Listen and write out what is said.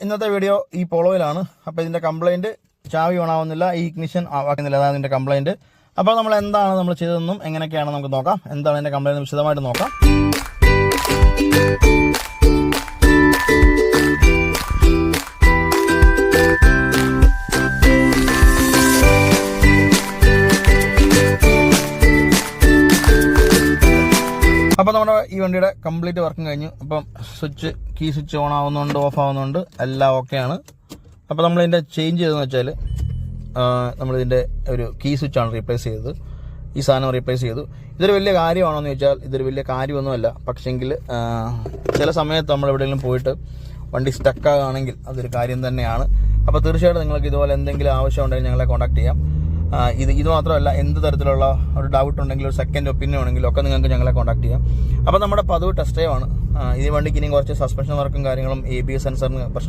ഇന്നത്തെ വീഡിയോ ഈ പോളോയിലാണ്. അപ്പോൾ ഇതിൻ്റെ കംപ്ലയിൻറ്റ് ചാവി ഓണാവുന്നില്ല, ഈ ഇഗ്നിഷൻ ആക്കുന്നില്ല, അതാണ് ഇതിൻ്റെ കംപ്ലയിൻറ്റ്. അപ്പോൾ നമ്മൾ എന്താണ് നമ്മൾ ചെയ്തതെന്നും എങ്ങനെയൊക്കെയാണ് നമുക്ക് നോക്കാം. എന്താണ് ഇതിൻ്റെ കംപ്ലയിൻറ്റ് വിശദമായിട്ട് നോക്കാം. അപ്പോൾ നമ്മുടെ ഈ വണ്ടിയുടെ കംപ്ലീറ്റ് വർക്കിംഗ് കഴിഞ്ഞു. അപ്പം കീ സ്വിച്ച് ഓൺ ആവുന്നുണ്ട്, ഓഫ് ആവുന്നുണ്ട്, എല്ലാം ഓക്കെയാണ്. അപ്പോൾ നമ്മളിതിൻ്റെ ചേഞ്ച് ചെയ്തതെന്ന് വെച്ചാൽ നമ്മളിതിൻ്റെ ഒരു കീ സ്വിച്ചാണ് റീപ്ലേസ് ചെയ്തത്. ഈ സാധനം റീപ്ലേസ് ചെയ്തു. ഇതൊരു വലിയ കാര്യമാണോയെന്ന് ചോദിച്ചാൽ ഇതൊരു വലിയ കാര്യമൊന്നുമല്ല. പക്ഷേങ്കിൽ ചില സമയത്ത് നമ്മൾ എവിടെയെങ്കിലും പോയിട്ട് വണ്ടി സ്റ്റക്കാകുകയാണെങ്കിൽ അതൊരു കാര്യം തന്നെയാണ്. അപ്പോൾ തീർച്ചയായിട്ടും നിങ്ങൾക്ക് ഇതുപോലെ എന്തെങ്കിലും ആവശ്യം ഉണ്ടെങ്കിൽ ഞങ്ങളെ കോൺടാക്ട് ചെയ്യാം. ഇത് മാത്രമല്ല, എന്ത് തരത്തിലുള്ള ഒരു ഡൗട്ട് ഉണ്ടെങ്കിലും ഒരു സെക്കൻഡ് ഒപ്പീനിയൻ ആണെങ്കിലും ഒക്കെ നിങ്ങൾക്ക് ഞങ്ങളെ കോൺടാക്ട് ചെയ്യാം. അപ്പോൾ നമ്മുടെ പതിവ് ടെസ്റ്റ് ഡ്രൈവ് ആണ്. ഈ വണ്ടിക്ക് ഇനിയും കുറച്ച് സസ്പെൻഷൻ വർക്കും കാര്യങ്ങളും ABS സെൻസറിന് പ്രശ്നം